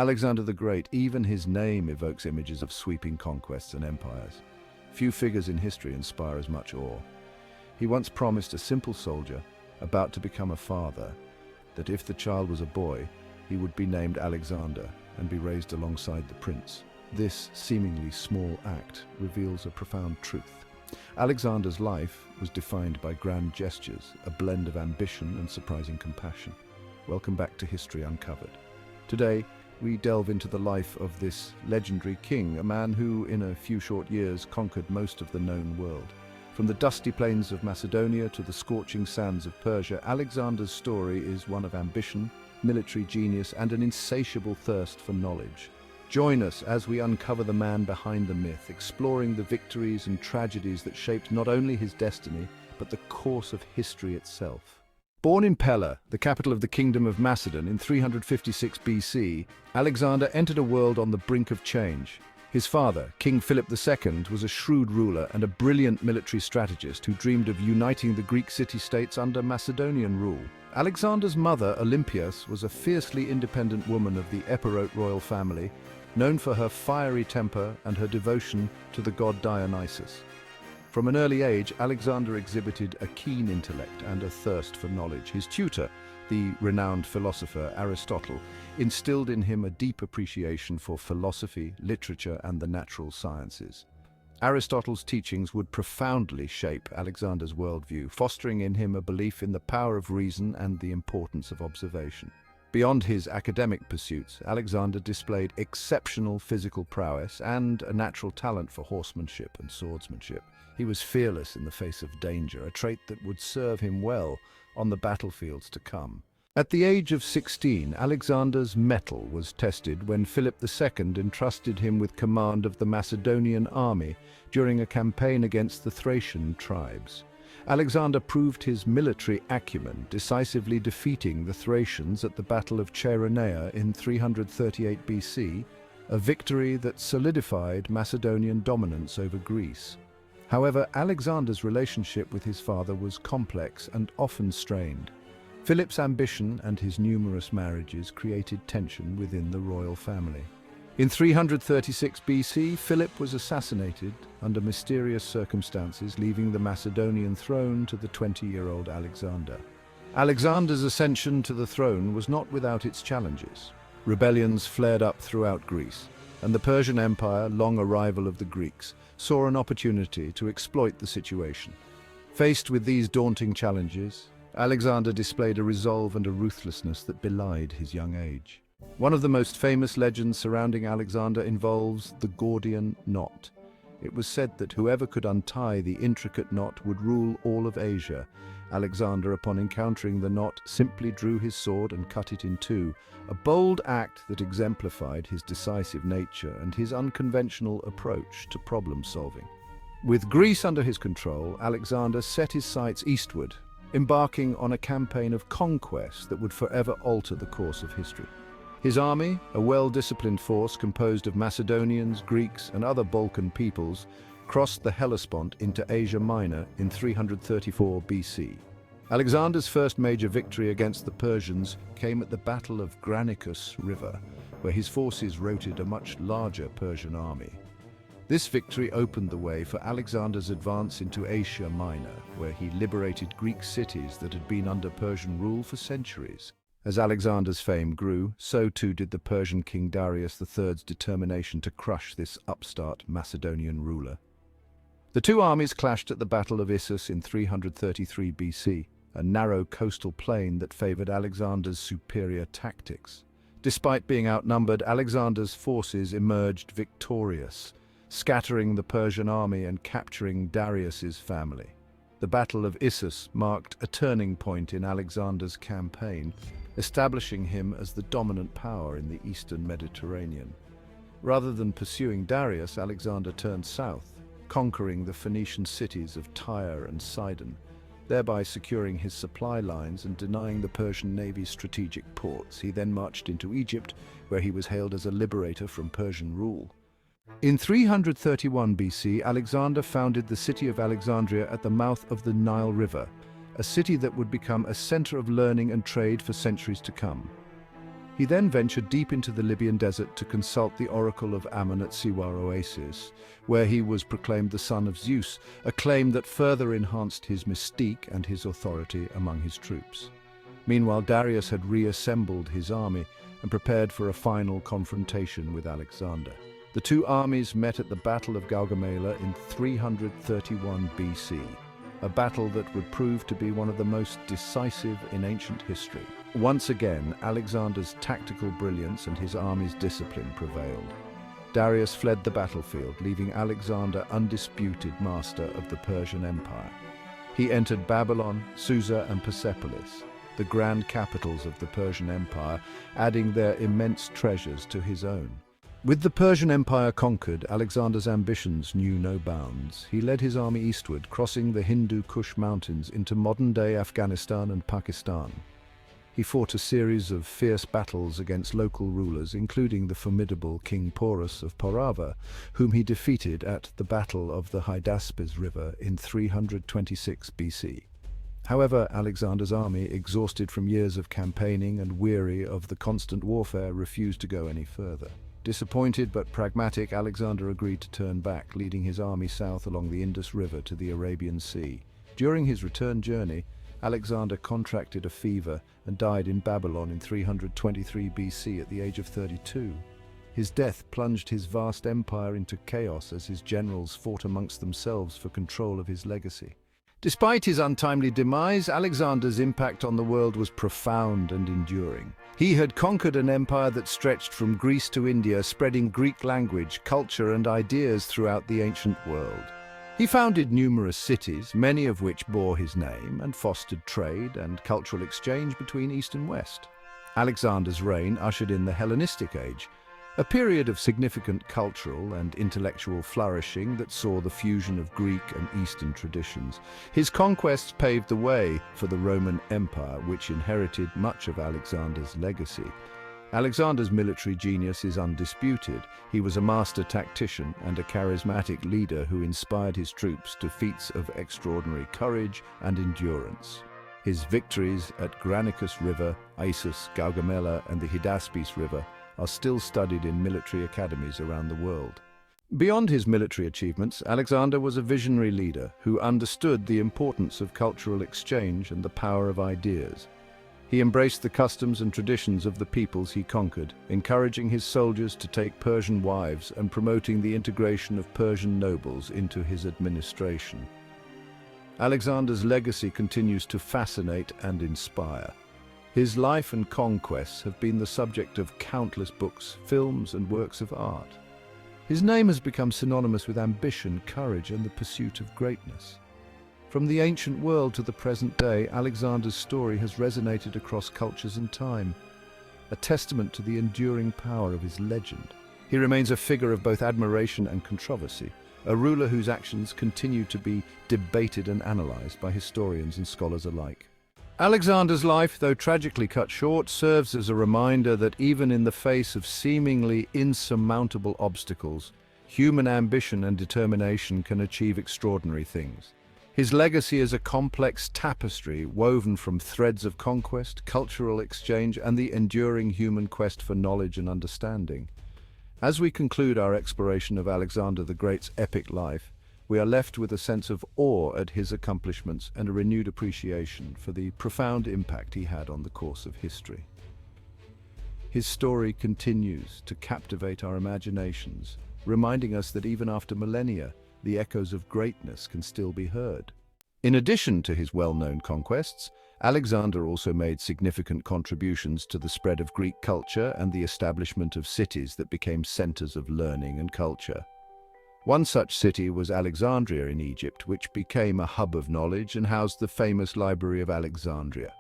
Alexander the Great, even his name evokes images of sweeping conquests and empires. Few figures in history inspire as much awe. He once promised a simple soldier, about to become a father, that if the child was a boy, he would be named Alexander and be raised alongside the prince. This seemingly small act reveals a profound truth. Alexander's life was defined by grand gestures, a blend of ambition and surprising compassion. Welcome back to History Uncovered. Today, we delve into the life of this legendary king, a man who, in a few short years, conquered most of the known world. From the dusty plains of Macedonia to the scorching sands of Persia, Alexander's story is one of ambition, military genius, and an insatiable thirst for knowledge. Join us as we uncover the man behind the myth, exploring the victories and tragedies that shaped not only his destiny, but the course of history itself. Born in Pella, the capital of the Kingdom of Macedon, in 356 BC, Alexander entered a world on the brink of change. His father, King Philip II, was a shrewd ruler and a brilliant military strategist who dreamed of uniting the Greek city-states under Macedonian rule. Alexander's mother, Olympias, was a fiercely independent woman of the Epirote royal family, known for her fiery temper and her devotion to the god Dionysus. From an early age, Alexander exhibited a keen intellect and a thirst for knowledge. His tutor, the renowned philosopher Aristotle, instilled in him a deep appreciation for philosophy, literature, and the natural sciences. Aristotle's teachings would profoundly shape Alexander's worldview, fostering in him a belief in the power of reason and the importance of observation. Beyond his academic pursuits, Alexander displayed exceptional physical prowess and a natural talent for horsemanship and swordsmanship. He was fearless in the face of danger, a trait that would serve him well on the battlefields to come. At the age of 16, Alexander's mettle was tested when Philip II entrusted him with command of the Macedonian army during a campaign against the Thracian tribes. Alexander proved his military acumen, decisively defeating the Thracians at the Battle of Chaeronea in 338 BC, a victory that solidified Macedonian dominance over Greece. However, Alexander's relationship with his father was complex and often strained. Philip's ambition and his numerous marriages created tension within the royal family. In 336 BC, Philip was assassinated under mysterious circumstances, leaving the Macedonian throne to the 20-year-old Alexander. Alexander's ascension to the throne was not without its challenges. Rebellions flared up throughout Greece, and the Persian Empire, long a rival of the Greeks, saw an opportunity to exploit the situation. Faced with these daunting challenges, Alexander displayed a resolve and a ruthlessness that belied his young age. One of the most famous legends surrounding Alexander involves the Gordian knot. It was said that whoever could untie the intricate knot would rule all of Asia. Alexander, upon encountering the knot, simply drew his sword and cut it in two, a bold act that exemplified his decisive nature and his unconventional approach to problem-solving. With Greece under his control, Alexander set his sights eastward, embarking on a campaign of conquest that would forever alter the course of history. His army, a well-disciplined force composed of Macedonians, Greeks, and other Balkan peoples, crossed the Hellespont into Asia Minor in 334 BC. Alexander's first major victory against the Persians came at the Battle of Granicus River, where his forces routed a much larger Persian army. This victory opened the way for Alexander's advance into Asia Minor, where he liberated Greek cities that had been under Persian rule for centuries. As Alexander's fame grew, so too did the Persian king Darius III's determination to crush this upstart Macedonian ruler. The two armies clashed at the Battle of Issus in 333 BC, a narrow coastal plain that favored Alexander's superior tactics. Despite being outnumbered, Alexander's forces emerged victorious, scattering the Persian army and capturing Darius's family. The Battle of Issus marked a turning point in Alexander's campaign, establishing him as the dominant power in the eastern Mediterranean. Rather than pursuing Darius, Alexander turned south, conquering the Phoenician cities of Tyre and Sidon, thereby securing his supply lines and denying the Persian navy's strategic ports. He then marched into Egypt, where he was hailed as a liberator from Persian rule. In 331 BC, Alexander founded the city of Alexandria at the mouth of the Nile River, a city that would become a center of learning and trade for centuries to come. He then ventured deep into the Libyan desert to consult the oracle of Ammon at Siwar Oasis, where he was proclaimed the son of Zeus, a claim that further enhanced his mystique and his authority among his troops. Meanwhile, Darius had reassembled his army and prepared for a final confrontation with Alexander. The two armies met at the Battle of Gaugamela in 331 BC, a battle that would prove to be one of the most decisive in ancient history. Once again, Alexander's tactical brilliance and his army's discipline prevailed. Darius fled the battlefield, leaving Alexander undisputed master of the Persian Empire. He entered Babylon, Susa, and Persepolis, the grand capitals of the Persian Empire, adding their immense treasures to his own. With the Persian Empire conquered, Alexander's ambitions knew no bounds. He led his army eastward, crossing the Hindu Kush mountains into modern-day Afghanistan and Pakistan. He fought a series of fierce battles against local rulers, including the formidable King Porus of Porava, whom he defeated at the Battle of the Hydaspes River in 326 BC. However, Alexander's army, exhausted from years of campaigning and weary of the constant warfare, refused to go any further. Disappointed but pragmatic, Alexander agreed to turn back, leading his army south along the Indus River to the Arabian Sea. During his return journey, Alexander contracted a fever and died in Babylon in 323 BC at the age of 32. His death plunged his vast empire into chaos as his generals fought amongst themselves for control of his legacy. Despite his untimely demise, Alexander's impact on the world was profound and enduring. He had conquered an empire that stretched from Greece to India, spreading Greek language, culture, and ideas throughout the ancient world. He founded numerous cities, many of which bore his name, and fostered trade and cultural exchange between East and West. Alexander's reign ushered in the Hellenistic Age, a period of significant cultural and intellectual flourishing that saw the fusion of Greek and Eastern traditions. His conquests paved the way for the Roman Empire, which inherited much of Alexander's legacy. Alexander's military genius is undisputed. He was a master tactician and a charismatic leader who inspired his troops to feats of extraordinary courage and endurance. His victories at Granicus River, Issus, Gaugamela, and the Hydaspes River are still studied in military academies around the world. Beyond his military achievements, Alexander was a visionary leader who understood the importance of cultural exchange and the power of ideas. He embraced the customs and traditions of the peoples he conquered, encouraging his soldiers to take Persian wives and promoting the integration of Persian nobles into his administration. Alexander's legacy continues to fascinate and inspire. His life and conquests have been the subject of countless books, films, and works of art. His name has become synonymous with ambition, courage, and the pursuit of greatness. From the ancient world to the present day, Alexander's story has resonated across cultures and time, a testament to the enduring power of his legend. He remains a figure of both admiration and controversy, a ruler whose actions continue to be debated and analyzed by historians and scholars alike. Alexander's life, though tragically cut short, serves as a reminder that even in the face of seemingly insurmountable obstacles, human ambition and determination can achieve extraordinary things. His legacy is a complex tapestry woven from threads of conquest, cultural exchange, and the enduring human quest for knowledge and understanding. As we conclude our exploration of Alexander the Great's epic life, we are left with a sense of awe at his accomplishments and a renewed appreciation for the profound impact he had on the course of history. His story continues to captivate our imaginations, reminding us that even after millennia, the echoes of greatness can still be heard. In addition to his well-known conquests, Alexander also made significant contributions to the spread of Greek culture and the establishment of cities that became centers of learning and culture. One such city was Alexandria in Egypt, which became a hub of knowledge and housed the famous Library of Alexandria.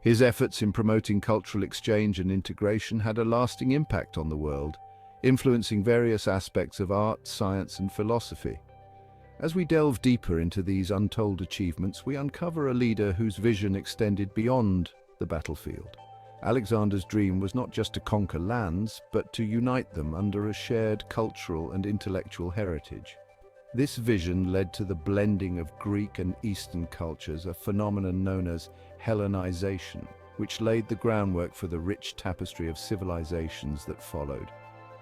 His efforts in promoting cultural exchange and integration had a lasting impact on the world, influencing various aspects of art, science, and philosophy. As we delve deeper into these untold achievements, we uncover a leader whose vision extended beyond the battlefield. Alexander's dream was not just to conquer lands, but to unite them under a shared cultural and intellectual heritage. This vision led to the blending of Greek and Eastern cultures, a phenomenon known as Hellenization, which laid the groundwork for the rich tapestry of civilizations that followed.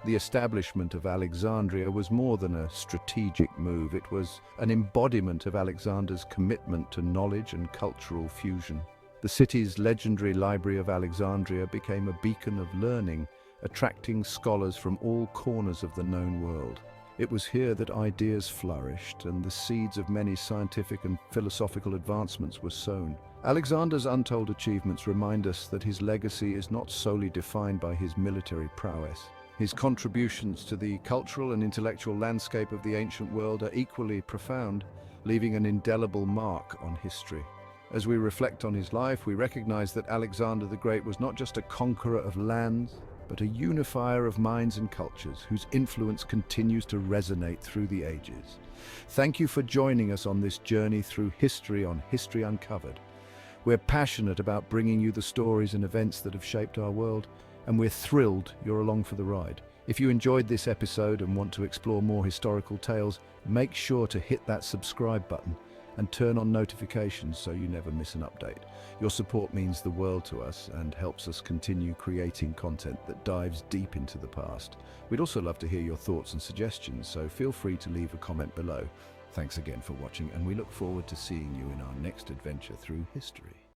The establishment of Alexandria was more than a strategic move. It was an embodiment of Alexander's commitment to knowledge and cultural fusion. The city's legendary Library of Alexandria became a beacon of learning, attracting scholars from all corners of the known world. It was here that ideas flourished and the seeds of many scientific and philosophical advancements were sown. Alexander's untold achievements remind us that his legacy is not solely defined by his military prowess. His contributions to the cultural and intellectual landscape of the ancient world are equally profound, leaving an indelible mark on history. As we reflect on his life, we recognize that Alexander the Great was not just a conqueror of lands, but a unifier of minds and cultures whose influence continues to resonate through the ages. Thank you for joining us on this journey through history on History Uncovered. We're passionate about bringing you the stories and events that have shaped our world, and we're thrilled you're along for the ride. If you enjoyed this episode and want to explore more historical tales, make sure to hit that subscribe button and turn on notifications so you never miss an update. Your support means the world to us and helps us continue creating content that dives deep into the past. We'd also love to hear your thoughts and suggestions, so feel free to leave a comment below. Thanks again for watching, and we look forward to seeing you in our next adventure through history.